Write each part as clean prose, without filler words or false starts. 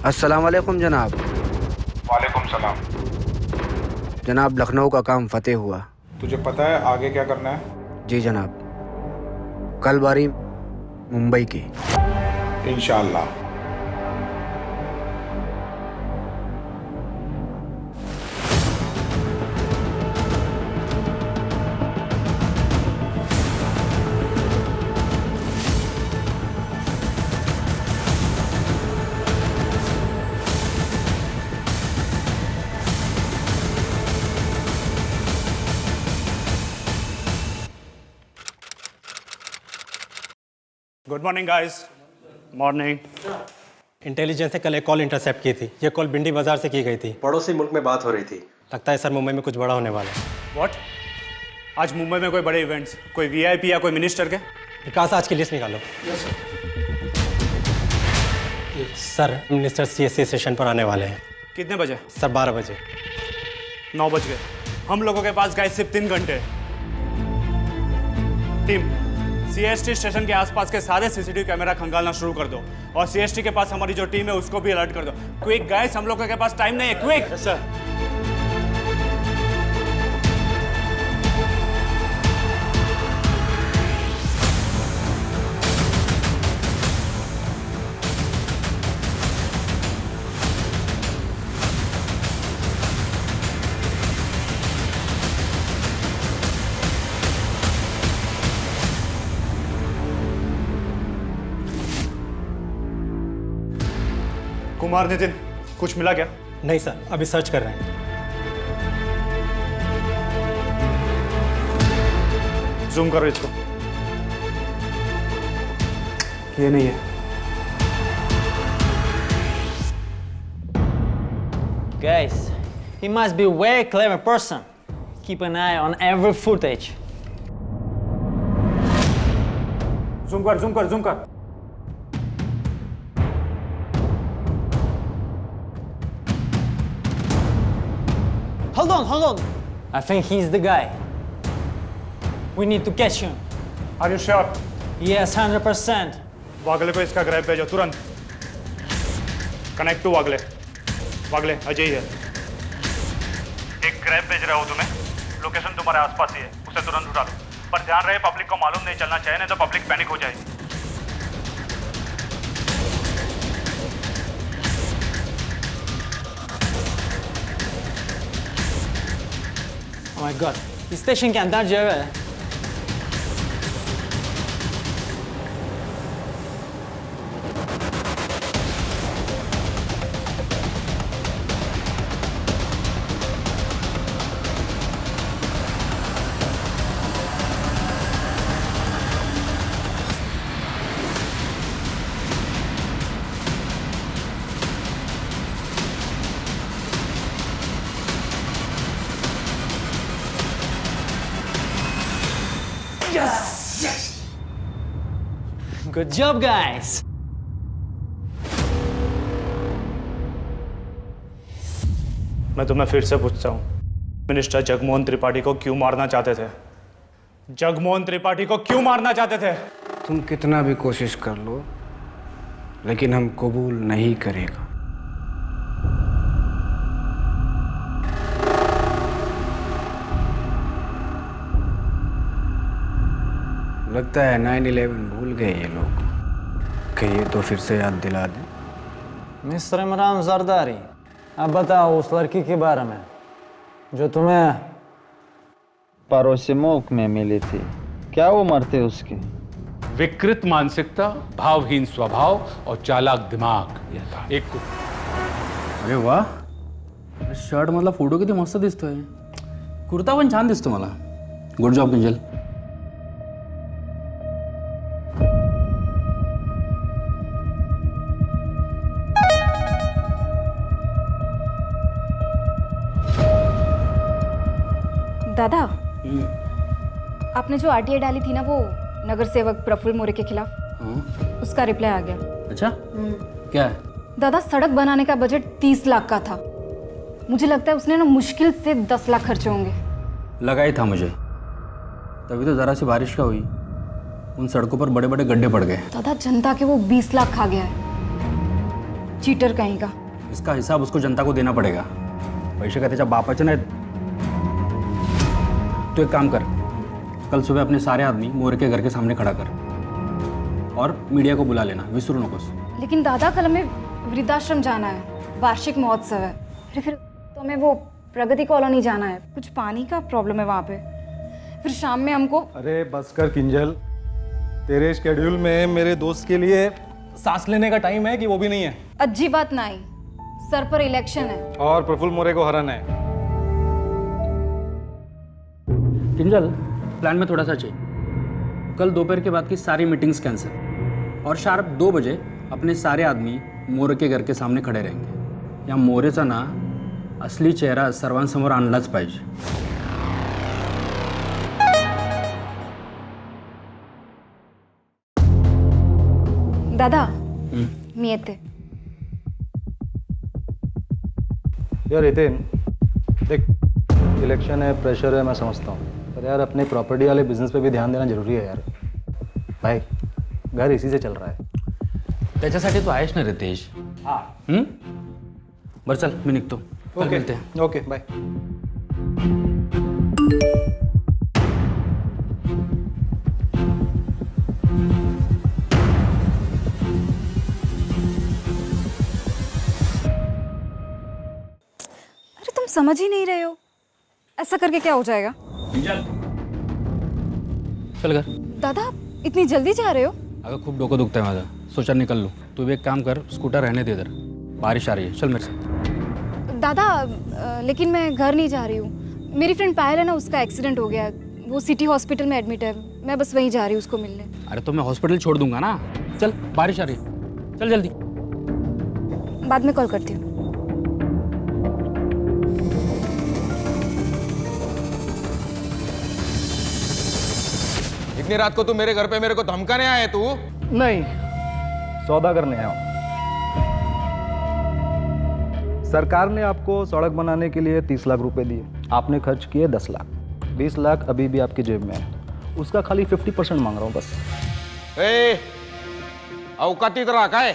अस्सलाम वालेकुम जनाब। वालेकुम सलाम। जनाब, लखनऊ का काम फतेह हुआ। तुझे पता है आगे क्या करना है? जी जनाब, कल बारी मुंबई की। इंशाअल्लाह। Good morning guys. Morning. Intelligence ने कल एक कॉल इंटरसेप्ट की थी। ये कॉल भिंडी बाजार से की गई थी। पड़ोसी मुल्क में बात हो रही थी। लगता है सर मुंबई में कुछ बड़ा होने वाला है। व्हाट? आज मुंबई में कोई बड़े इवेंट्स, कोई वीआईपी या कोई मिनिस्टर के? विकास, आज की लिस्ट निकालो। सर मिनिस्टर सीएससी सेशन पर आने वाले हैं। कितने बजे? सर 12 बजे। 9 बज गए। हम लोगों के पास गाइस सिर्फ 3 घंटे। टीम, सीएसटी स्टेशन के आसपास के सारे सीसीटीवी कैमरा खंगालना शुरू कर दो और सीएसटी के पास हमारी जो टीम है उसको भी अलर्ट कर दो। क्विक गाइस, हम लोगों के पास टाइम नहीं है। Quick sir. कुमार नितिन, कुछ मिला क्या? नहीं सर, अभी सर्च कर रहे हैं। जूम करो इसको। ये नहीं है। Guys, he must be a very clever person. Keep an eye on every footage. Zoom कर, जूम कर, जूम कर। Hold on. I think he's the guy. We need to catch him. Are you sure? Yes, 100%. वागले को इसका grab भेजो तुरंत। Connect to वागले। वागले, अजय है। एक grab भेज रहा हूँ तुम्हें। लोकेशन तुम्हारे आसपास ही है, उसे तुरंत उठा लो। पर ध्यान रहे पब्लिक को मालूम नहीं चलना चाहिए, नहीं तो पब्लिक पैनिक हो जाएगी। Oh my god. इस स्टेशन के अंदर जो है Good job, guys. मैं तुम्हें फिर से पूछता हूँ, मिनिस्टर जगमोहन त्रिपाठी को क्यों मारना चाहते थे? जगमोहन त्रिपाठी को क्यों मारना चाहते थे? तुम कितना भी कोशिश कर लो, लेकिन हम कबूल नहीं करेगा। लगता है 9/11 भूल गए ये लोग। कहिए तो फिर से याद दिला दें। मिस्टर इमरान जरदारी, अब बताओ उस लड़की के बारे में जो तुम्हें पड़ोसी मुल्क में मिली थी। क्या उम्र थी उसकी? विकृत मानसिकता, भावहीन स्वभाव और चालाक दिमाग। एक अरे वाह, शर्ट मधला फोटो किती मस्त दिसतोय। कुर्ता पण छान दिसतो मला। Good job Kinjal. दादा, आपने जो आरटीआई डाली थी ना वो नगर सेवक प्रफुल्ल मोरे के खिलाफ, उसका रिप्लाई आ गया। अच्छा, क्या है? दादा, सड़क बनाने का बजट 30 लाख का था। मुझे लगता है उसने ना मुश्किल से 10 लाख खर्चे होंगे। लगा ही था मुझे, तभी तो जरा सी बारिश का हुई उन सड़कों पर बड़े बड़े गड्ढे पड़ गए। दादा, जनता के वो 20 लाख खा गया है। चीटर कहीं का। इसका हिसाब उसको जनता को देना पडेगा. पैसे का त्याच्या बापाचे नाहीत. तो एक काम कर, कल सुबह अपने सारे आदमी मोरे के घर के सामने खड़ा कर और मीडिया को बुला लेना, विसरू नकोस. लेकिन दादा कल हमें वृद्धाश्रम जाना है, वार्षिक महोत्सव है। फिर तो हमें वो प्रगति कॉलोनी जाना है, कुछ पानी का प्रॉब्लम है वहाँ पे। फिर शाम में हमको अरे बस कर किंजल, तेरे शेड्यूल में मेरे दोस्त के लिए सांस लेने का टाइम है कि वो भी नहीं है। अच्छी बात नहीं, सर पर इलेक्शन है और प्रफुल्ल मोरे को हराना है। किंजल, प्लान में थोड़ा सा चेंज. कल दोपहर के बाद की सारी मीटिंग्स कैंसिल और शार्प 2 बजे अपने सारे आदमी मोरे के घर के सामने खड़े रहेंगे. या मोरेचा ना असली चेहरा सर्वांसमोर आणलाच पाहिजे. दादा मी येते. यार हितेन, देख इलेक्शन है, प्रेशर है, मैं समझता हूँ, पर यार अपने प्रॉपर्टी वाले बिजनेस पे भी ध्यान देना जरूरी है यार. भाई घर इसी से चल रहा है. त्याच्यासाठी तू आहेस ना रितेश. हाँ. बरं चल, मी निघतो. कल मिळते. Okay bye. अरे तुम समझ ही नहीं रहे हो, ऐसा करके क्या हो जाएगा? चल घर. दादा इतनी जल्दी जा रहे हो? अगं खूप डोकं दुखतंय माझं, सोचा निकल लो. तू भी एक काम कर, स्कूटर रहने दे इधर, बारिश आ रही है. चल मेरे साथ. दादा लेकिन मैं घर नहीं जा रही हूँ. मेरी फ्रेंड पायल है ना, उसका एक्सीडेंट हो गया, वो सिटी हॉस्पिटल में एडमिट है. मैं बस वहीं जा रही हूँ उसको मिलने. अरे तो मैं हॉस्पिटल छोड़ दूंगा ना. चल, बारिश आ रही है, चल जल्दी. बाद में कॉल करती हूँ. इतनी रात को तू मेरे घर पे मेरे को धमकाने आया है तू? नहीं, सौदा करने आया हूँ. सरकार ने आपको सड़क बनाने के लिए 30 लाख रुपए दिए, आपने खर्च किए 10 लाख. 20 लाख अभी भी आपकी जेब में है. उसका खाली 50% मांग रहा हूँ बस. ए, औकाती तरह का है?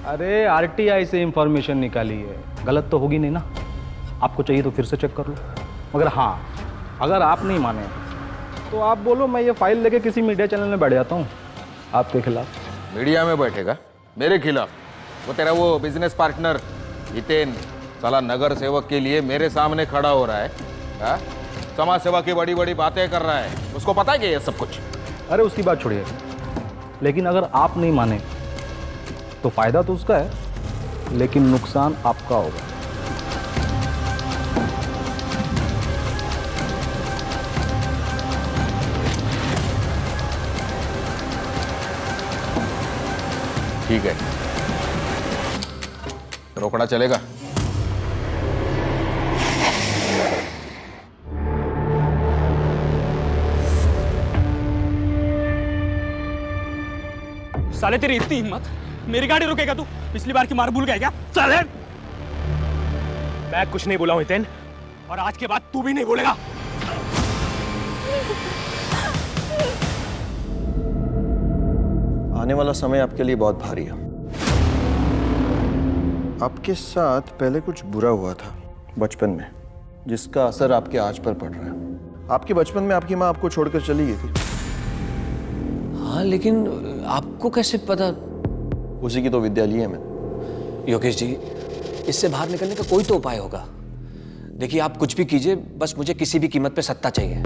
अरे आरटीआई से इंफॉर्मेशन निकाली है, गलत तो होगी नहीं ना. आपको चाहिए तो फिर से चेक कर लो. मगर हाँ, अगर आप नहीं माने तो आप बोलो, मैं ये फाइल लेके किसी मीडिया चैनल में बैठ जाता हूँ आपके खिलाफ. मीडिया में बैठेगा मेरे खिलाफ? वो तेरा वो बिजनेस पार्टनर हितेन साला नगर सेवक के लिए मेरे सामने खड़ा हो रहा है, हा? समाज सेवा की बड़ी बड़ी बातें कर रहा है. उसको पता है कि ये सब कुछ? अरे उसकी बात छोड़िए, लेकिन अगर आप नहीं माने तो फायदा तो उसका है, लेकिन नुकसान आपका होगा. ठीक है, रोकड़ा चलेगा? साले तेरी इतनी हिम्मत, मेरी गाड़ी रुकेगा तू? पिछली बार की मार भूल गया क्या? चले. मैं कुछ नहीं बोला हूं हितेन, और आज के बाद तू भी नहीं बोलेगा. आने वाला समय आपके लिए बहुत भारी है. आपके साथ पहले कुछ बुरा हुआ था बचपन में, जिसका असर आपके आज पर पड़ रहा है. आपके बचपन में आपकी माँ आपको छोड़कर चली गई थी. हाँ, लेकिन आपको कैसे पता? उसी की तो विद्या ली है मैंने. योगेश जी, इससे बाहर निकलने का कोई तो उपाय होगा. देखिए, आप कुछ भी कीजिए, बस मुझे किसी भी कीमत पे सत्ता चाहिए.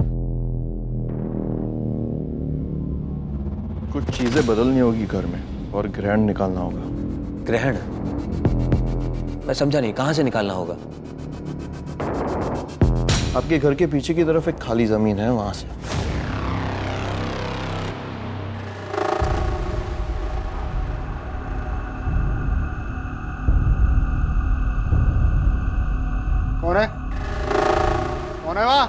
कुछ चीजें बदलनी होगी घर में और ग्रहण निकालना होगा. ग्रहण? मैं समझा नहीं, कहां से निकालना होगा? आपके घर के पीछे की तरफ एक खाली जमीन है, वहां से. कौन है? कौन है वहां?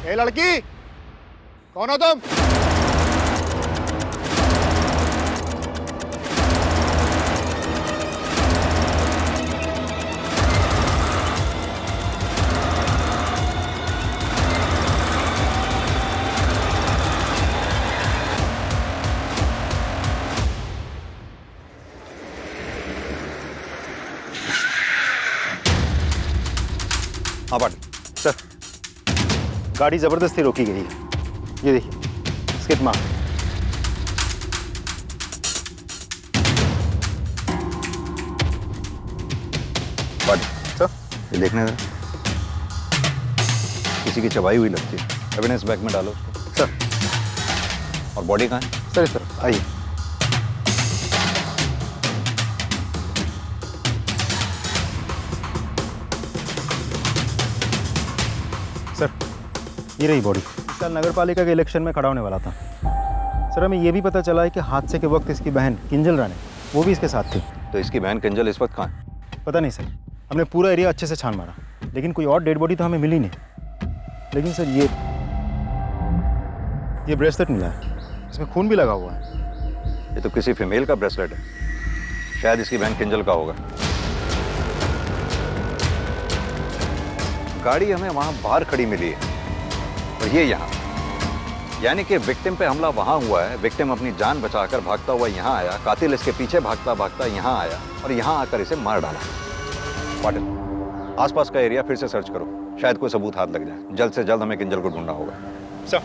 ए लड़की, कौन हो तुम? हाँ पाटिल सर, गाड़ी जबरदस्ती रोकी गई है, ये देखिए स्किड मार्क। पाटिल सर, ये देखने दे, किसी की चबाई हुई लगती है। एविडेंस बैग में डालो उसको। सर। और बॉडी कहाँ है? सर इस तरफ आइए। सर ये रही बॉडी। इस साल नगर पालिका के इलेक्शन में खड़ा होने वाला था। सर हमें ये भी पता चला है कि हादसे के वक्त इसकी बहन किंजल रानी वो भी इसके साथ थी। तो इसकी बहन किंजल इस वक्त कहाँ है? पता नहीं सर, हमने पूरा एरिया अच्छे से छान मारा, लेकिन कोई और डेड बॉडी तो हमें मिली नहीं। लेकिन सर ये ब्रेसलेट मिला है, इसमें खून भी लगा हुआ है। ये तो किसी फीमेल का ब्रेसलेट है, शायद इसकी बहन किंजल का होगा। गाड़ी हमें वहां बाहर खड़ी मिली है और ये यहाँ, यानी कि विक्टिम पे हमला वहां हुआ है। विक्टिम अपनी जान बचाकर भागता हुआ यहाँ आया, कातिल इसके पीछे भागता भागता यहाँ आया और यहाँ आकर इसे मार डाला। पाटिल आसपास का एरिया फिर से सर्च करो, शायद कोई सबूत हाथ लग जाए। जल्द से जल्द हमें किंजल को ढूंढना होगा। सर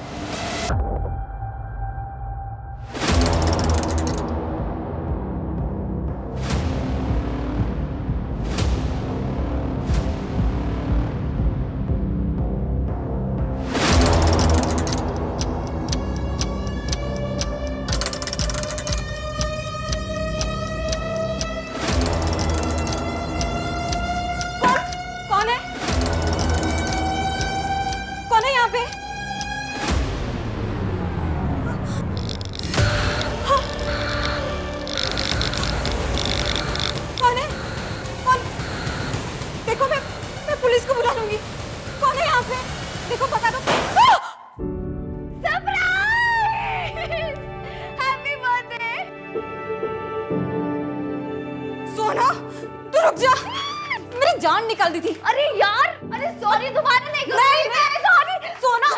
जान निकाल दी थी। अरे यार, अरे सॉरी, दोबारा नहीं करूंगी। नहीं सॉरी सोना।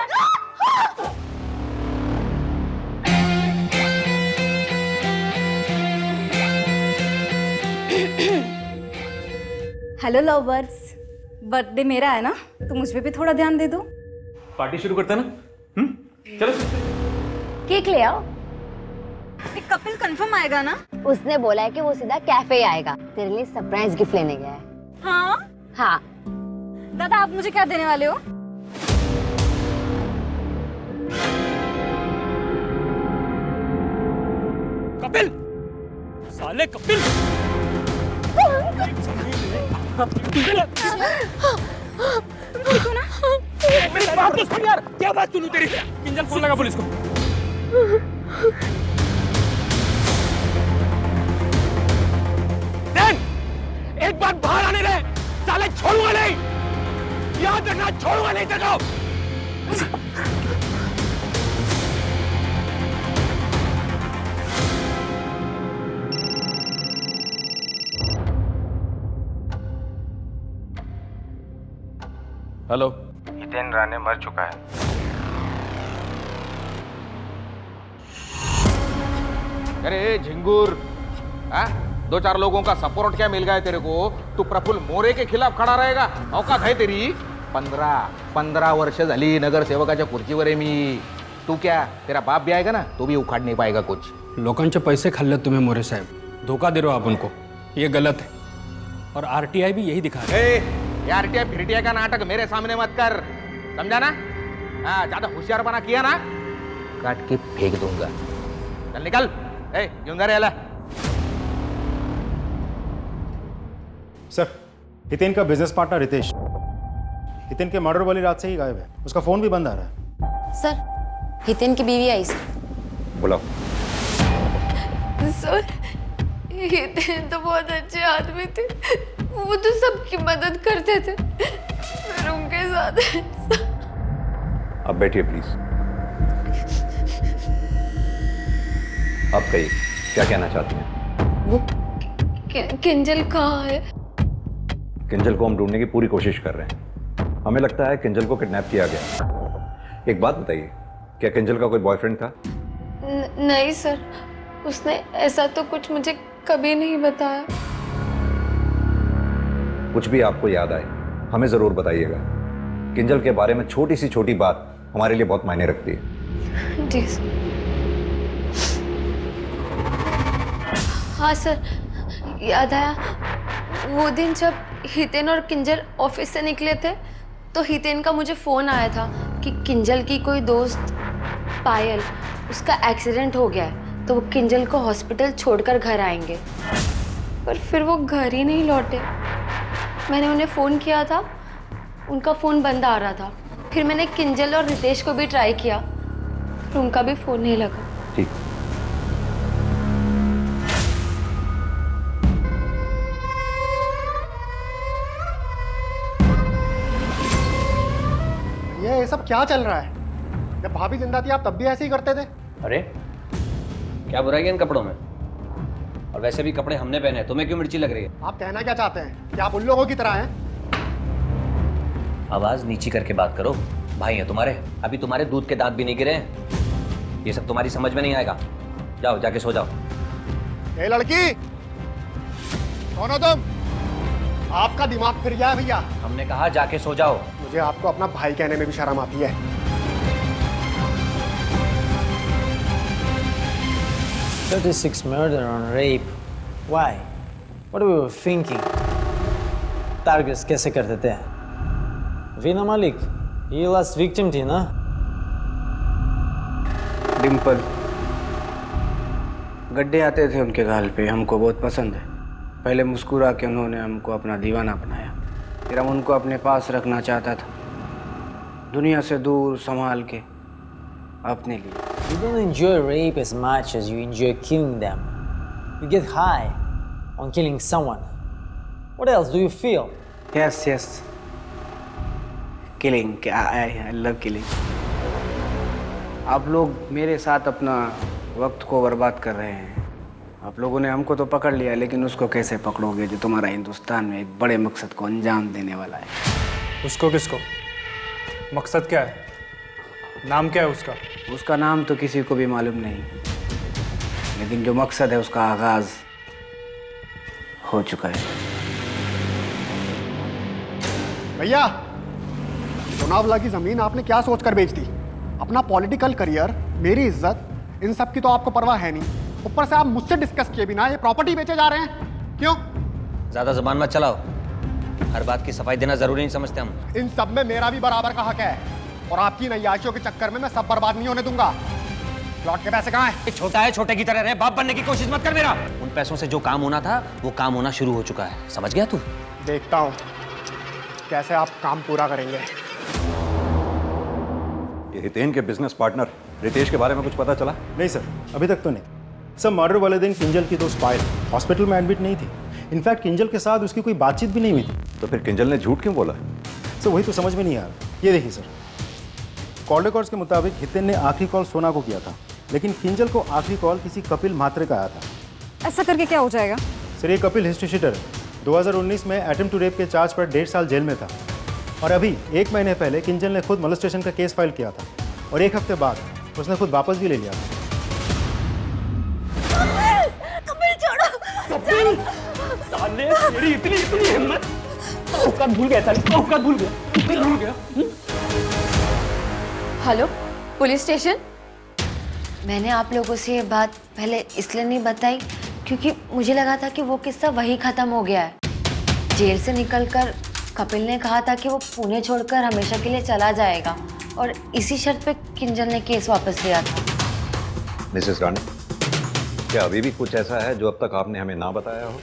हेलो लवर्स, बर्थडे मेरा है ना, तो मुझ पे भी थोड़ा ध्यान दे दो। पार्टी शुरू करते हैं ना? चलो केक ले आओ। कपिल कंफर्म आएगा ना? उसने बोला है कि वो सीधा कैफे आएगा, तेरे लिए सरप्राइज गिफ्ट लेने गया है। हाँ हाँ। दादा आप मुझे क्या देने वाले हो? कपिल, साले कपिल। देखो ना, मेरी बात तो सुन यार, क्या बात सुनूं तेरी? किंजल फोन लगा पुलिस को। एक बार बाहर आने दे, साले छोड़ूंगा नहीं, याद रखना, छोड़ूंगा नहीं तेरे को। हेलो, हितेन राणे मर चुका है। अरे झिंगुर, दो चार लोगों का सपोर्ट क्या मिल गया है तेरे को? तू प्रफुल्ल मोरे के खिलाफ खड़ा रहेगा? औकात है तेरी? 15 वर्ष झाली नगरसेवकाच्या खुर्चीवर आहे मी। तू क्या, तेरा बाप भी आएगा ना, तो भी उखाड़ नहीं पाएगा कुछ। लोकांचे पैसे खाल्ले तुम्हें मोरे साहब, धोखा दे रहे हो आप उनको, ये गलत है। और आरटीआई भी यही दिखा रही है। ये आरटीआई फिरटिया का नाटक मेरे सामने मत कर, समझा ना? हाँ, ज्यादा होशियारपना किया ना, काट के फेंक दूंगा। चल निकल, घेऊन जा रे याला। सर, हितेन का बिजनेस पार्टनर रितेश, हितेन के मर्डर वाली रात से ही गायब है, उसका फोन भी बंद आ रहा है। सर, हितेन की बीवी आई सर। बुलाओ। सर, हितेन तो बहुत अच्छे आदमी थे, वो तो सबकी मदद करते थे, फिर उनके साथ। अब बैठिए प्लीज। आप कहिए, क्या कहना चाहती हैं? वो किंजल कहाँ है? किंजल को हम ढूंढने की पूरी कोशिश कर रहे हैं। हमें लगता है किंजल को किडनैप किया गया। एक बात बताइए, क्या किंजल का कोई बॉयफ्रेंड था? नहीं सर, उसने ऐसा तो कुछ मुझे कभी नहीं बताया। कुछ भी आपको याद आए हमें जरूर बताइएगा। किंजल के बारे में छोटी सी छोटी बात हमारे लिए बहुत मायने रखती है। जी सर। हाँ सर, याद आया वो दिन जब हितेन और किंजल ऑफिस से निकले थे तो हितेन का मुझे फ़ोन आया था कि किंजल की कोई दोस्त पायल, उसका एक्सीडेंट हो गया है तो वो किंजल को हॉस्पिटल छोड़कर घर आएंगे, पर फिर वो घर ही नहीं लौटे। मैंने उन्हें फ़ोन किया था, उनका फ़ोन बंद आ रहा था। फिर मैंने किंजल और रितेश को भी ट्राई किया, पर उनका भी फ़ोन नहीं लगा। ठीक। ये सब क्या चल रहा है? जब भाभी जिंदा थी आप तब भी ऐसे ही करते थे? अरे क्या बुराई है इन कपड़ों में? और वैसे भी कपड़े हमने पहने हैं, तुम्हें क्यों मिर्ची लग रही है? आप कहना क्या चाहते हैं कि आप उन लोगों की तरह हैं? आवाज नीची करके बात करो। भाई हैं तुम्हारे, अभी तुम्हारे दूध के दांत भी नहीं गिरे हैं। ये सब तुम्हारी समझ में नहीं आएगा। जाओ जाके सो जाओ। ए लड़की, कौन हो तुम? आपका दिमाग फिर गया है भैया। हमने कहा जाके सो जाओ। मुझे आपको अपना भाई कहने में भी शर्म आती है। 36 murder on rape. Why? What were we thinking? Targets कैसे करते थे? वीना मालिक, ये लास्ट विक्टिम थी ना? डिम्पल, गड्ढे आते थे उनके गाल पे, हमको बहुत पसंद है। पहले मुस्कुरा के उन्होंने हमको अपना दीवाना बनाया, फिर हम उनको अपने पास रखना चाहता था, दुनिया से दूर संभाल के अपने लिए। You don't enjoy rape as much as you enjoy killing them. You get high on killing someone. What else do you feel? Yes. Killing. I love killing. आप लोग मेरे साथ अपना वक्त को बर्बाद कर रहे हैं। आप लोगों ने हमको तो पकड़ लिया, लेकिन उसको कैसे पकड़ोगे जो तुम्हारा हिंदुस्तान में एक बड़े मकसद को अंजाम देने वाला है? उसको किसको? मकसद क्या है? नाम क्या है उसका? उसका नाम तो किसी को भी मालूम नहीं, लेकिन जो मकसद है उसका आगाज हो चुका है। भैया, लोनावला की जमीन आपने क्या सोचकर बेच दी? अपना पॉलिटिकल करियर, मेरी इज्जत, इन सब की तो आपको परवाह है नहीं। ऊपर से आप मुझसे डिस्कस किए बिना ये प्रॉपर्टी बेचे जा रहे हैं, क्यों? ज्यादा जुबान मत चलाओ। हर बात की सफाई देना जरूरी नहीं समझते हम। इन सब में मेरा भी बराबर का हक है, और आपकी नैयाशियों के चक्कर में मैं सब बर्बाद नहीं होने दूंगा। प्लॉट के पैसे कहाँ हैं? छोटा है, छोटे की तरह रहे, बाप बनने की कोशिश मत कर मेरा। उन पैसों से जो काम होना था वो काम होना शुरू हो चुका है, समझ गया तू? देखता हूँ कैसे आप काम पूरा करेंगे। ये हितेन के बिजनेस पार्टनर रितेश के बारे में कुछ पता चला? नहीं सर, अभी तक तो नहीं। सर, मर्डर वाले दिन किंजल की दोस्त पायल हॉस्पिटल में एडमिट नहीं थी। इनफैक्ट किंजल के साथ उसकी कोई बातचीत भी नहीं हुई थी। तो फिर किंजल ने झूठ क्यों बोला? सर वही तो समझ में नहीं आ रहा। ये देखिए सर, कॉल रिकॉर्ड्स के मुताबिक हितेन ने आखिरी कॉल सोना को किया था, लेकिन किंजल को आखिरी कॉल किसी कपिल म्हात्रे का आया था। ऐसा करके क्या हो जाएगा? सर, ये कपिल हिस्ट्री शीटर है। 2019 में अटेम्प्ट टू रेप के चार्ज पर 1.5 साल जेल में था, और अभी 1 महीने पहले किंजल ने खुद मोलेस्टेशन का केस फाइल किया था, और 1 हफ्ते बाद उसने खुद वापस भी ले लिया था। कपिल छोड़ो। साले तेरी इतनी हिम्मत! औकात भूल गया, साले औकात भूल गया। Hello, police station. मैंने आप लोगों से ये बात पहले इसलिए नहीं बताई क्योंकि मुझे लगा था कि वो किस्सा वही ख़त्म हो गया है। जेल से निकलकर कपिल ने कहा था कि वो पुणे छोड़कर हमेशा के लिए चला जाएगा, और इसी शर्त पे किंजल ने केस वापस लिया था। मिसेस रानी, क्या अभी भी कुछ ऐसा है जो अब तक आपने हमें ना बताया हो?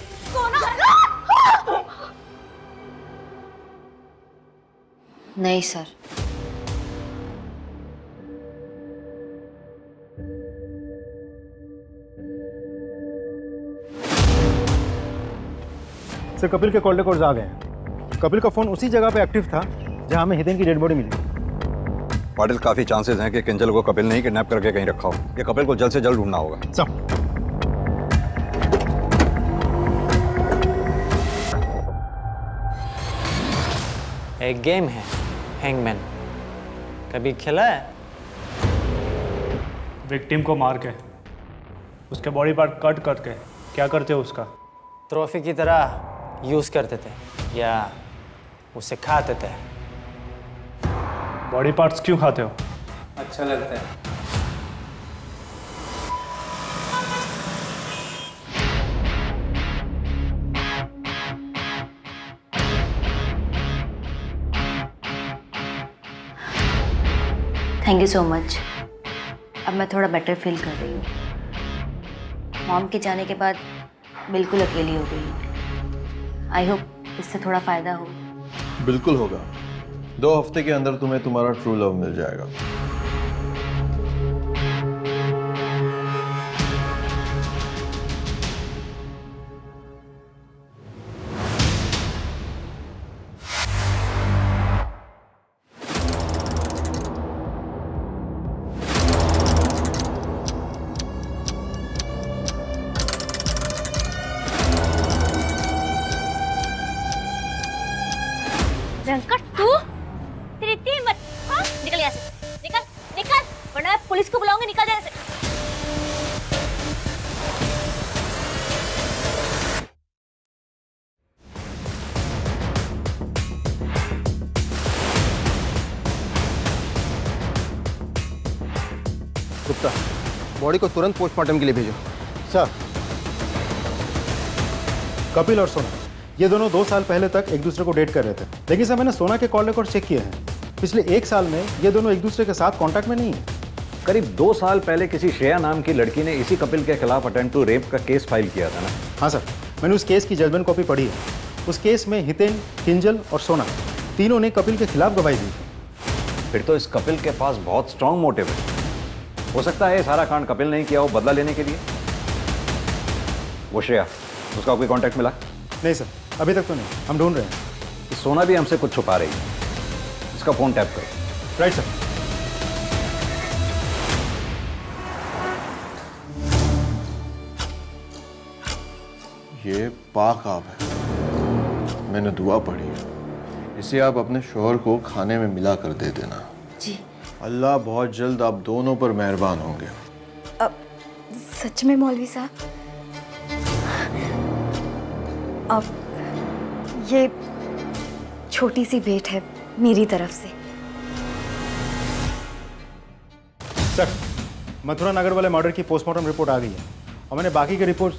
नहीं सर। सर, कपिल के कॉल रिकॉर्ड्स आ गए हैं। कपिल का फोन उसी जगह पे एक्टिव था जहां हमें हितेन की डेड बॉडी मिली। पाटिल, काफी चांसेस हैं कि किंजल को कपिल ने ही किडनैप करके कहीं रखा हो। ये कपिल को जल्द से जल्द ढूंढना होगा। सब एक गेम है हैंगमैन, कभी खेला है? विक्टिम को मार के उसके बॉडी पार्ट कट करके क्या करते हो उसका? ट्रॉफी की तरह यूज करते थे या उसे खाते थे। बॉडी पार्ट्स क्यों खाते हो? अच्छा लगता है। Thank you so much. अब मैं थोड़ा बेटर फील कर रही हूँ। मॉम के जाने के बाद बिल्कुल अकेली हो गई। आई होप इससे थोड़ा फ़ायदा हो। बिल्कुल होगा। 2 हफ्ते के अंदर तुम्हें तुम्हारा ट्रू लव मिल जाएगा। रंकट तू तेरी इतनी हिम्मत, हाँ? निकल यहाँ से, निकल निकल, वरना मैं पुलिस को बुलाऊंगी। निकल यहाँ से। गुप्ता, बॉडी को तुरंत पोस्टमार्टम के लिए भेजो। सर, कपिल और सोना ये दोनों 2 साल पहले तक एक दूसरे को डेट कर रहे थे, लेकिन सर मैंने सोना के कॉल रिकॉर्ड चेक किए हैं। पिछले 1 साल में ये दोनों एक दूसरे के साथ कांटेक्ट में नहीं है। करीब 2 साल पहले किसी श्रेया नाम की लड़की ने इसी कपिल के खिलाफ अटेम्प्ट टू रेप का केस फाइल किया था ना? हाँ सर, मैंने उस केस की जजमेंट कॉपी पढ़ी है। उस केस में हितेन, किंजल और सोना तीनों ने कपिल के खिलाफ गवाही दी थी। फिर तो इस कपिल के पास बहुत स्ट्रांग मोटिव है। हो सकता है ये सारा कांड कपिल नहीं किया हो बदला लेने के लिए। वो श्रेया, उसका कोई कांटेक्ट मिला? नहीं सर, अभी तक तो नहीं, हम ढूंढ रहे हैं। सोना भी हमसे कुछ छुपा रही है। इसका फोन टैप करो। Right sir. ये पाक आब है, मैंने दुआ पढ़ी है। इसे आप अपने शौहर को खाने में मिला कर दे देना। जी। अल्लाह बहुत जल्द आप दोनों पर मेहरबान होंगे। अब सच में मौलवी साहब, अब ये छोटी सी भेंट है मेरी तरफ से। सर, मथुरा नगर वाले मर्डर की पोस्टमार्टम रिपोर्ट आ गई है और मैंने बाकी के रिपोर्ट।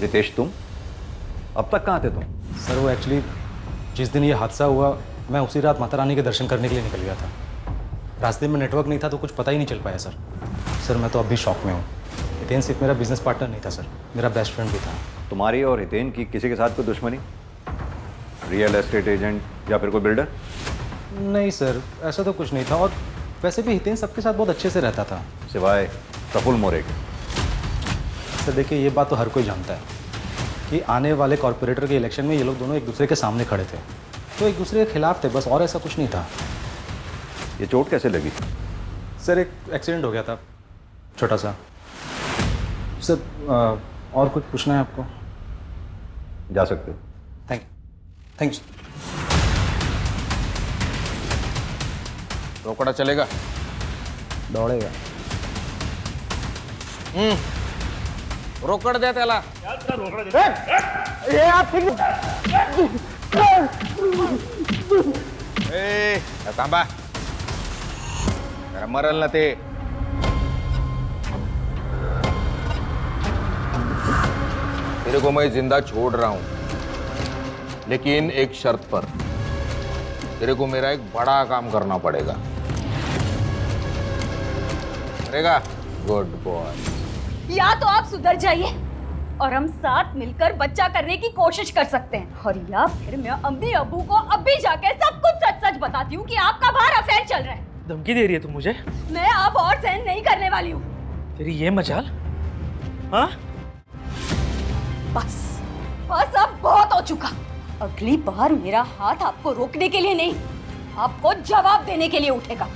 रितेश, तुम अब तक कहाँ थे तुम? सर वो एक्चुअली जिस दिन ये हादसा हुआ मैं उसी रात माता रानी के दर्शन करने के लिए निकल गया था। रास्ते में नेटवर्क नहीं था तो कुछ पता ही नहीं चल पाया सर। सर मैं तो अब भी शॉक में हूँ। हितेन सिर्फ मेरा बिजनेस पार्टनर नहीं था सर, मेरा बेस्ट फ्रेंड भी था। तुम्हारी और हितेन की किसी के साथ कोई दुश्मनी? रियल एस्टेट एजेंट या फिर कोई बिल्डर? नहीं सर, ऐसा तो कुछ नहीं था। और वैसे भी हितेन सबके साथ बहुत अच्छे से रहता था, सिवाय प्रफुल्ल मोरे के। सर देखिए, ये बात तो हर कोई जानता है कि आने वाले कॉर्पोरेटर के इलेक्शन में ये लोग दोनों एक दूसरे के सामने खड़े थे, तो एक दूसरे के खिलाफ थे बस, और ऐसा कुछ नहीं था। ये चोट कैसे लगी? सर एक एक्सीडेंट हो गया था छोटा सा। सर और कुछ पूछना है आपको? जा सकते हो। Thank you. रोकड़ा चलेगा? दौड़ेगा। रोकड़ दे त्याला। थांबा, जरा मरल ना ते। तेरे को मैं जिंदा छोड़ रहा हूं, लेकिन एक शर्त पर। तेरे को मेरा एक बड़ा काम करना पड़ेगा। करेगा? Good boy. या तो आप सुधर जाइए और हम साथ मिलकर बच्चा करने की कोशिश कर सकते हैं, और या फिर मैं अम्मी अब्बू को अभी जाके सब कुछ सच सच बताती हूँ कि आपका बाहर अफेयर चल रहा है। धमकी दे रही है तू मुझे? मैं अब और सहन नहीं करने वाली हूँ। तेरी ये मजाल? हाँ? बस बस अब बहुत हो चुका। अगली बार मेरा हाथ आपको रोकने के लिए नहीं, आपको जवाब देने के लिए उठेगा।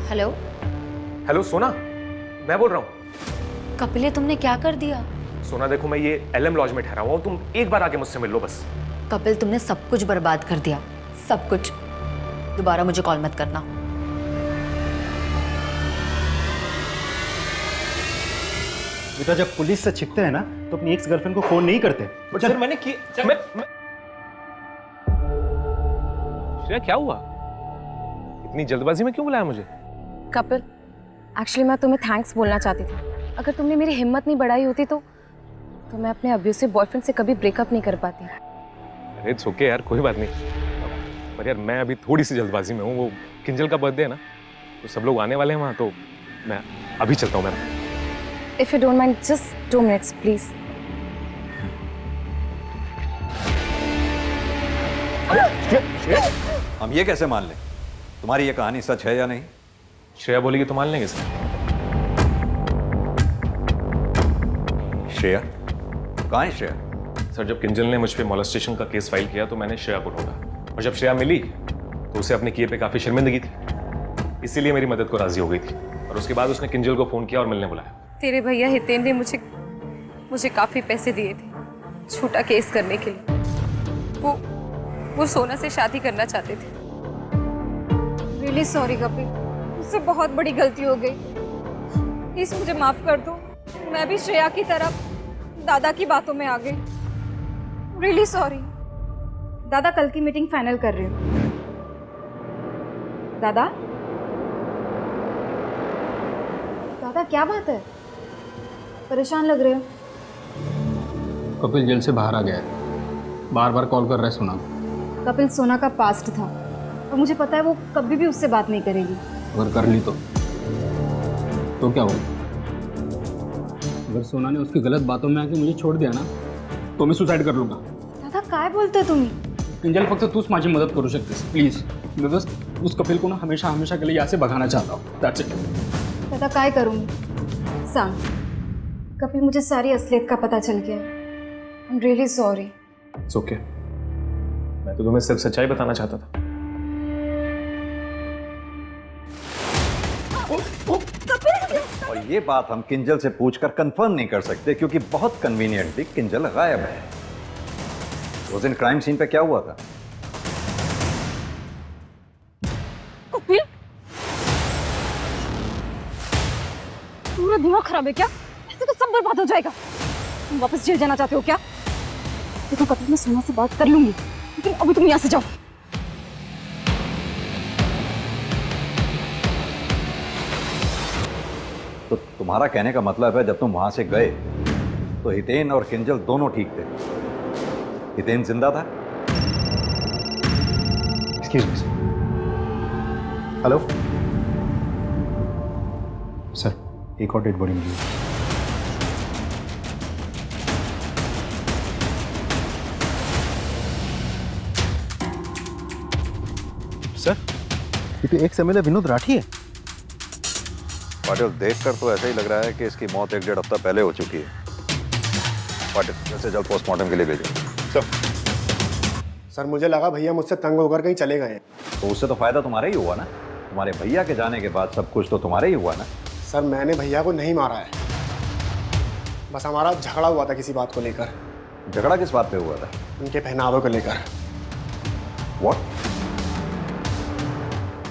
हेलो। हेलो सोना, मैं बोल रहा हूँ। कपिल, तुमने क्या कर दिया? सोना देखो, मैं ये एलएम लॉज में ठहरा हुआ हूँ, तुम एक बार आके मुझसे मिल लो बस। कपिल, तुमने सब कुछ बर्बाद कर दिया, सब कुछ। दोबारा मुझे कॉल मत करना। बेटा जब पुलिस से छिपते हैं ना तो अपनी एक्स गर्लफ्रेंड को फोन नहीं करते। बट सर मैंने किया मैं श्रेया क्या हुआ? इतनी जल्दबाजी में क्यों बुलाया मुझे? कपिल, एक्चुअली मैं तुम्हें थैंक्स बोलना चाहती थी। अगर तुमने मेरी हिम्मत नहीं बढ़ाई होती तो मैं अपने अब्यूसिव बॉयफ्रेंड से कभी ब्रेकअप नहीं कर पाती। अरे इट्स ओके यार, कोई बात नहीं। पर यार मैं अभी थोड़ी सी जल्दबाजी में हूँ। वो किंजल का बर्थडे है ना, तो सब लोग आने वाले हैं वहाँ, तो मैं अभी चलता हूँ। मैं If you don't mind, just 2 minutes, please. हम ये कैसे मान लें? तुम्हारी ये कहानी सच है या नहीं? श्रेया बोलेगी तो मान लेंगे सर। श्रेया? कहाँ है श्रेया? सर जब किंजल ने मुझ पे मॉलेस्टेशन का केस फाइल किया तो मैंने श्रेया को ढूंढा, और जब श्रेया मिली तो उसे अपने किए पे काफी शर्मिंदगी थी, इसीलिए मेरी मदद को राजी हो गई थी। और उसके बाद उसने किंजल को फोन किया और मिलने बुलाया। तेरे भैया हितेन ने मुझे काफी पैसे दिए थे छोटा केस करने के लिए। वो सोना से शादी करना चाहते थे। रियली सॉरी कपिल, मुझसे बहुत बड़ी गलती हो गई। प्लीज मुझे माफ कर दो। मैं भी श्रेया की तरह दादा की बातों में आ गई। Really sorry. दादा कल की मीटिंग फाइनल कर रही हूँ। दादा दादा क्या बात है, परेशान लग रहे हो? कपिल जेल से बाहर आ गया है, बार बार कॉल कर रहा है सोना। कपिल सोना का पास्ट था और मुझे पता है वो कभी भी उससे बात नहीं करेगी। अगर कर ली तो क्या होगा? अगर सोना ने उसकी गलत बातों में आके मुझे छोड़ दिया ना तो मैं सुसाइड कर लूंगा। दादा काय बोलतोय तुम्ही? किंजल फक्त तूच माझी मदत करू शकतेस प्लीज। मैं बस उस कपिल को ना हमेशा हमेशा के लिए यहाँ से भगाना चाहता हूँ। That's it. दादा काय करूँगी? सांग, कपिल मुझे सारी असलियत का पता चल गया। I am really sorry. It's okay, मैं तो तुम्हें सिर्फ सच्चाई बताना चाहता था। और ये बात हम किंजल से पूछकर कंफर्म नहीं कर सकते क्योंकि बहुत कन्वीनियंटली किंजल गायब है। उस दिन क्राइम सीन पे क्या हुआ था? कपिल, पूरा दिमाग खराब है क्या? ऐसे तो सब बर्बाद हो जाएगा। तुम वापस जेल जाना चाहते हो क्या? देखो कपिल, मैं सोना से बात कर लूंगी, लेकिन अभी तुम यहाँ से जाओ। तो तुम्हारा कहने का मतलब है जब तुम वहां से गए तो हितेन और किंजल दोनों ठीक थे? हितेन जिंदा था? एक्सक्यूज मी हेलो सर, एक और डेड बॉडी मिली है। सर ये तो एक समय विनोद राठी है। पाटिल, देखकर तो ऐसा ही लग रहा है कि इसकी मौत 1-1.5 हफ्ता पहले हो चुकी है। पाटिल, जैसे जल्द पोस्टमार्टम के लिए भेजो। सर मुझे लगा भैया मुझसे तंग होकर कहीं चले गए। तो उससे तो फायदा तुम्हारा ही हुआ ना। तुम्हारे भैया के जाने के बाद सब कुछ तो तुम्हारा ही हुआ ना। सर मैंने भैया को नहीं मारा है, बस हमारा झगड़ा हुआ था किसी बात को लेकर। झगड़ा किस बात पे हुआ था? उनके पहनावे को लेकर। व्हाट?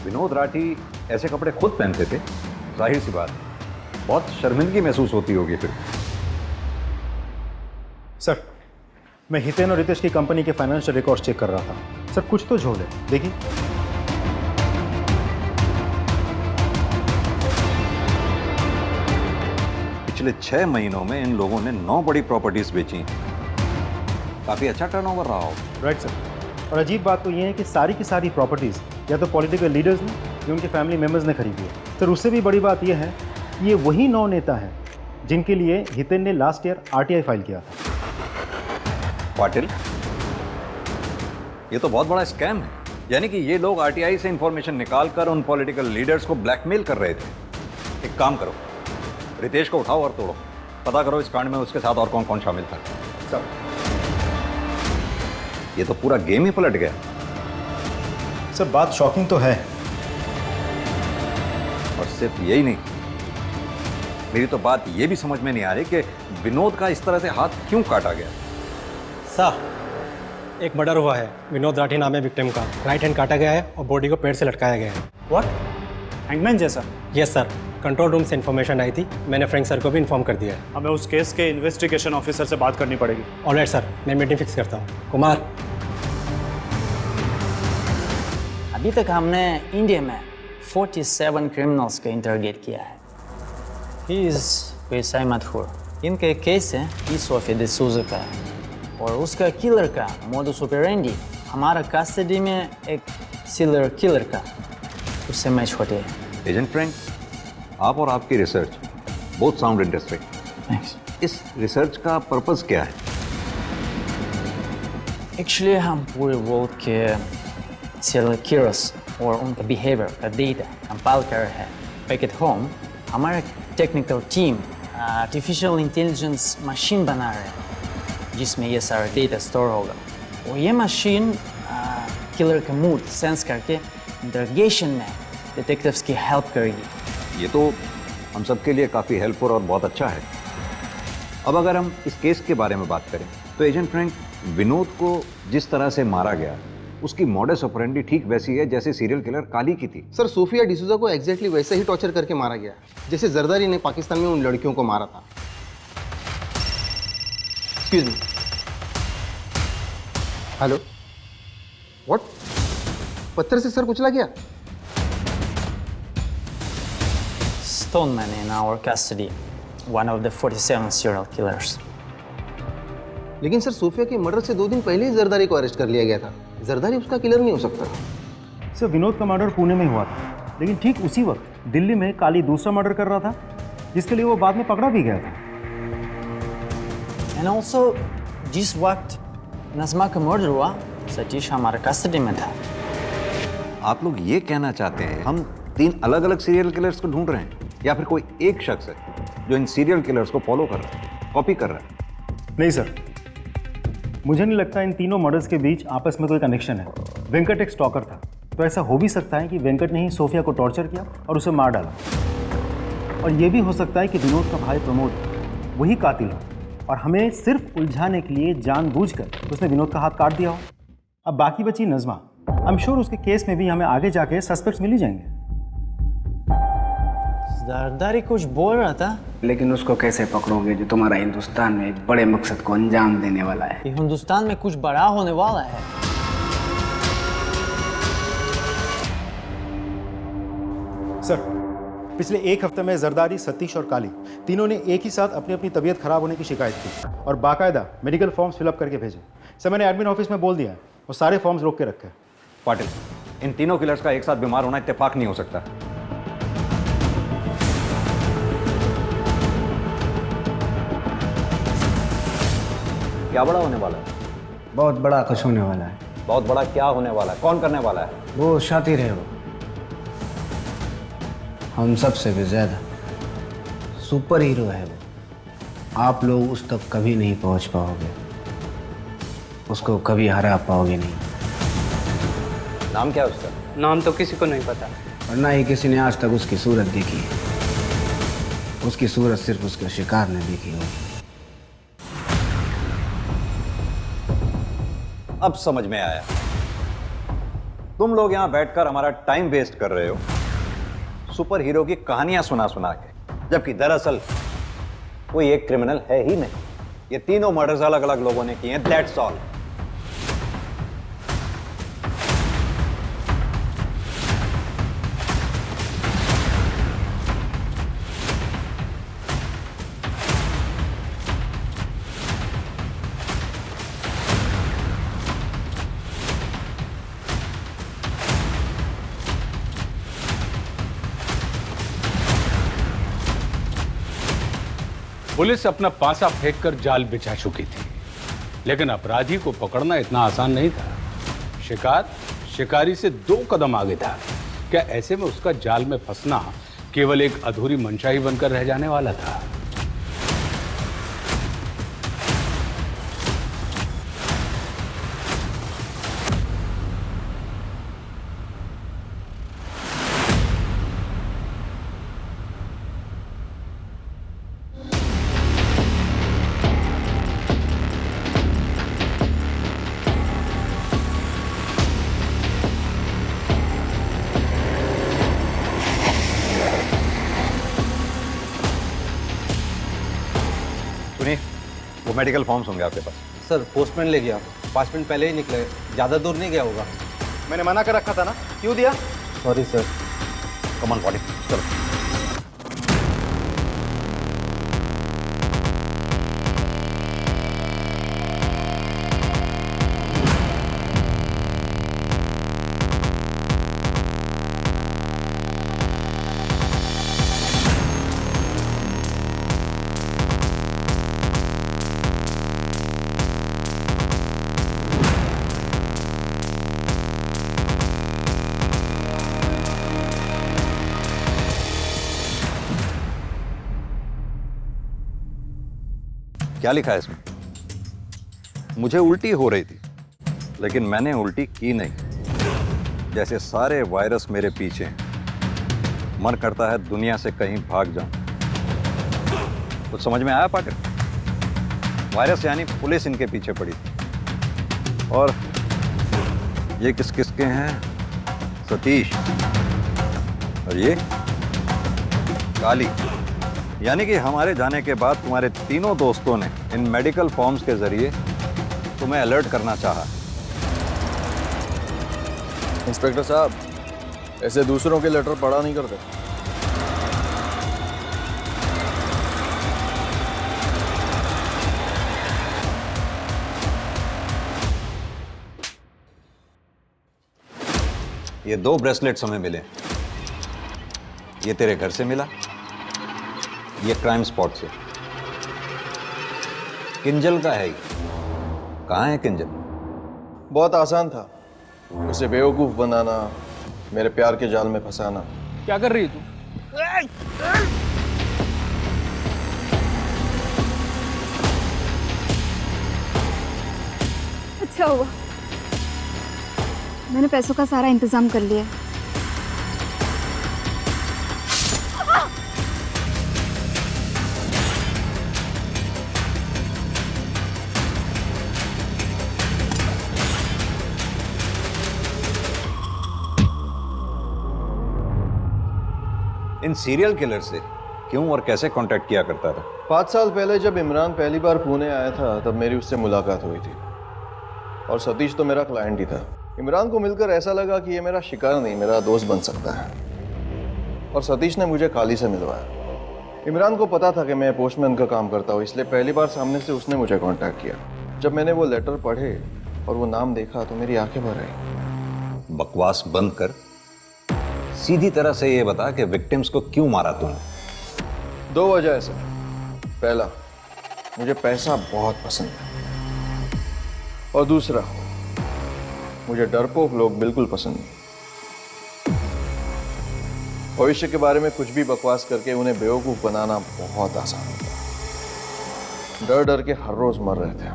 विनोद राठी ऐसे कपड़े खुद पहनते थे? जाहिर सी बात, बहुत शर्मिंदगी महसूस होती होगी फिर। सर मैं हितेन और रितेश की कंपनी के फाइनेंशियल रिकॉर्ड्स चेक कर रहा था। सर कुछ तो झोल है, देखिए। पिछले 6 महीनों में इन लोगों ने 9 बड़ी प्रॉपर्टीज बेची। काफी अच्छा टर्नओवर रहा हो। Right sir. और अजीब बात तो ये है कि सारी की सारी प्रॉपर्टीज या तो पॉलिटिकल लीडर्स ने या उनके फैमिली मेम्बर्स ने खरीदी है। सर उससे भी बड़ी बात यह है ये वही 9 नेता हैं जिनके लिए हितेन ने लास्ट ईयर आरटीआई फाइल किया था। पाटिल, ये तो बहुत बड़ा स्कैम है। यानी कि ये लोग आरटीआई से इंफॉर्मेशन निकालकर उन पॉलिटिकल लीडर्स को ब्लैकमेल कर रहे थे। एक काम करो, रितेश को उठाओ और तोड़ो, पता करो इस कांड में उसके साथ और कौन कौन शामिल था। सर ये तो पूरा गेम ही पलट गया। सर बात शॉकिंग तो है। और सिर्फ यही नहीं, मेरी तो बात ये भी समझ में नहीं आ रही कि विनोद का इस तरह से हाथ क्यों काटा गया। साहब एक मर्डर हुआ है, विनोद राठी नाम है विक्टिम का। राइट हैंड काटा गया है और बॉडी को पेड़ से लटकाया गया है। व्हाट? हैंगमैन जैसा? यस सर, कंट्रोल रूम से इन्फॉर्मेशन आई थी, मैंने फ्रैंक सर को भी इन्फॉर्म कर दिया है। हमें उस केस के इन्वेस्टिगेशन ऑफिसर से बात करनी पड़ेगी। ऑलराइट सर, मैं मीटिंग फिक्स करता हूँ। कुमार, अभी तक हमने इंडिया में 47 क्रिमिनल्स का इंटरोगेट किया है। ही इज पेशाई मशहूर। इनका एक केस है ई सोफिया डे सूजा का, और उसका किलर का मोडुस ऑपरेंडी हमारा कस्टडी में एक सीरियल किलर का उससे मैच होते हैं। एजेंट फ्रैंक, आप और आपकी रिसर्च बहुत साउंड इंटरेस्टिंग। इस रिसर्च का पर्पस क्या है? एक्चुअली हम पूरे वर्ल्ड के सीरियल किलर्स और उनका बिहेवियर का डेटा कंपाइल कर रहे हैं। बैक एट होम हमारा technical team artificial intelligence machine बना रहे हैं जिसमें ये सारा डेटा स्टोर होगा, और ये मशीन किलर का मूड सेंस करके इंटरोगेशन में डिटेक्टिव्स की हेल्प करेगी। ये तो हम सबके लिए काफ़ी हेल्पफुल और बहुत अच्छा है। अब अगर हम इस केस के बारे में बात करें तो एजेंट फ्रैंक, विनोद को जिस तरह से मारा गया उसकी मॉडस ऑपरेंडी ठीक वैसी है जैसे सीरियल किलर काली की थी। सर, सोफिया डिसूजा को एग्जैक्टली वैसे ही टॉर्चर करके मारा गया जैसे जरदारी ने पाकिस्तान में उन लड़कियों को मारा था। Excuse me. Hello, what? पत्थर से सर कुचला गया? Stoneman in our custody, one of the 47 serial killers. लेकिन सर, सोफिया के मर्डर से 2 दिन पहले ही जरदारी को अरेस्ट कर लिया गया था। जरदारी उसका किलर नहीं हो सकता। सर, विनोद का मर्डर पुणे में हुआ था, लेकिन ठीक उसी वक्त दिल्ली में काली दूसरा मर्डर कर रहा था जिसके लिए वो बाद में पकड़ा भी गया था। And also, जिस वक्त नज़मा का मर्डर हुआ, सतीश हमारे कस्टडी में था। आप लोग ये कहना चाहते हैं हम 3 अलग अलग सीरियल किलर्स को ढूंढ रहे हैं, या फिर कोई एक शख्स है जो इन सीरियल किलर्स को फॉलो कर रहा है, कॉपी कर रहा है? नहीं सर, मुझे नहीं लगता इन तीनों मर्डर्स के बीच आपस में कोई कनेक्शन है। वेंकट एक स्टॉकर था, तो ऐसा हो भी सकता है कि वेंकट ने ही सोफिया को टॉर्चर किया और उसे मार डाला। और ये भी हो सकता है कि विनोद का भाई प्रमोद वही कातिल हो और हमें सिर्फ उलझाने के लिए जानबूझकर उसने विनोद का हाथ काट दिया हो। अब बाकी बची नज़मा। आई एम श्योर उसके केस में भी हमें आगे जाके सस्पेक्ट्स मिल ही जाएंगे। जरदारी कुछ बोल रहा था, लेकिन उसको कैसे पकड़ोगे जो तुम्हारा हिंदुस्तान में एक बड़े मकसद को अंजाम देने वाला है? कि हिंदुस्तान में कुछ बड़ा होने वाला है। सर, पिछले 1 हफ्ते में जरदारी, सतीश और काली तीनों ने एक ही साथ अपनी अपनी तबीयत खराब होने की शिकायत की और बाकायदा मेडिकल फॉर्म्स फिलअप करके भेजे। सर, मैंने एडमिन ऑफिस में बोल दिया है, वो सारे फॉर्म्स रोक के रखे। पाटिल, इन तीनों किलर्स का एक साथ बीमार होना इत्तेफाक नहीं हो सकता। क्या बड़ा होने वाला है? बहुत बड़ा कुछ होने वाला है। बहुत बड़ा क्या होने वाला है? कौन करने वाला है? वो शातिर है, वो हम सबसे भी ज्यादा सुपर हीरो है। वो आप लोग उस तक कभी नहीं पहुंच पाओगे, उसको कभी हरा पाओगे नहीं। नाम क्या है उसका? नाम तो किसी को नहीं पता, और ना ही किसी ने आज तक उसकी सूरत देखी है। उसकी सूरत सिर्फ उसके शिकार ने देखी होगी। अब समझ में आया। तुम लोग यहां बैठकर हमारा टाइम वेस्ट कर रहे हो सुपर हीरो की कहानियां सुना सुना के, जबकि दरअसल कोई एक क्रिमिनल है ही नहीं। ये तीनों मर्डर्स अलग अलग लोगों ने किए हैं, दैट्स ऑल। पुलिस अपना पासा फेंककर जाल बिछा चुकी थी, लेकिन अपराधी को पकड़ना इतना आसान नहीं था। शिकार शिकारी से 2 कदम आगे था। क्या ऐसे में उसका जाल में फंसना केवल एक अधूरी मंशा ही बनकर रह जाने वाला था? वो मेडिकल फॉर्म्स होंगे आपके पास। सर पोस्टमैन ले गया, 5 मिनट पहले ही निकले, ज़्यादा दूर नहीं गया होगा। मैंने मना कर रखा था ना, क्यों दिया? Sorry sir. Come on body, चलो। क्या लिखा है इसमें? मुझे उल्टी हो रही थी, लेकिन मैंने उल्टी की नहीं। जैसे सारे वायरस मेरे पीछे हैं। मन करता है दुनिया से कहीं भाग जाऊं। कुछ समझ में आया पाटिल? वायरस यानी पुलिस इनके पीछे पड़ी थी। और ये किस किसके हैं? सतीश और ये काली। यानी कि हमारे जाने के बाद तुम्हारे तीनों दोस्तों ने इन मेडिकल फॉर्म्स के जरिए तुम्हें अलर्ट करना चाहा। इंस्पेक्टर साहब, ऐसे दूसरों के लेटर पढ़ा नहीं करते। ये 2 ब्रेसलेट्स हमें मिले। ये तेरे घर से मिला, ये क्राइम स्पॉट से। किंजल का है ये। कहाँ है किंजल? बहुत आसान था उसे बेवकूफ़ बनाना, मेरे प्यार के जाल में फंसाना। क्या कर रही है तू? अच्छा हुआ मैंने पैसों का सारा इंतजाम कर लिया। इन सीरियल किलर से क्यों और कैसे कांटेक्ट किया करता था? 5 साल पहले जब इमरान पहली बार पुणे आया था, तब मेरी उससे मुलाकात हुई थी। और सतीश तो मेरा क्लाइंट ही था। इमरान को मिलकर ऐसा लगा कि ये मेरा शिकार नहीं, मेरा दोस्त बन सकता है। और सतीश ने मुझे काली से मिलवाया। इमरान को पता था कि मैं पोस्टमैन का काम करता हूँ, इसलिए पहली बार सामने से उसने मुझे कांटेक्ट किया। जब मैंने वो लेटर पढ़े और वो नाम देखा तो मेरी आंखें भर आई। बकवास बंद कर, सीधी तरह से ये बता कि विक्टिम्स को क्यों मारा तूने? 2 वजह है सर। पहला, मुझे पैसा बहुत पसंद है। और दूसरा, मुझे डरपोक लोग बिल्कुल पसंद नहीं। भविष्य के बारे में कुछ भी बकवास करके उन्हें बेवकूफ बनाना बहुत आसान होता है। डर डर के हर रोज मर रहे थे।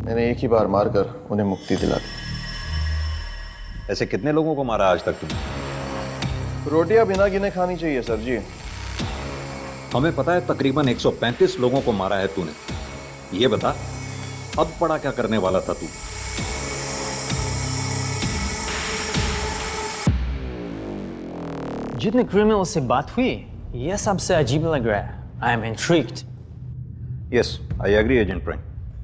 मैंने एक ही बार मारकर उन्हें मुक्ति दिला दी। ऐसे कितने लोगों को मारा आज तक तुमने? रोटियां बिना गिने खानी चाहिए सर जी। हमें पता है तकरीबन 135 लोगों को मारा है तूने। ये बता, अब बड़ा क्या करने वाला था तू? जितने क्रिमिनल से बात हुई, यह सबसे अजीब लग रहा है। I am intrigued. Yes, I agree agent Frank.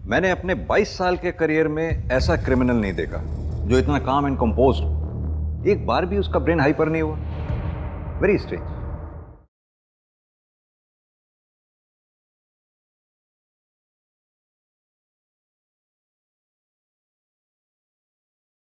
मैंने अपने 22 साल के करियर में ऐसा क्रिमिनल नहीं देखा जो इतना काम एंड कंपोज्ड। एक बार भी उसका ब्रेन हाइपर नहीं हुआ। Very strange.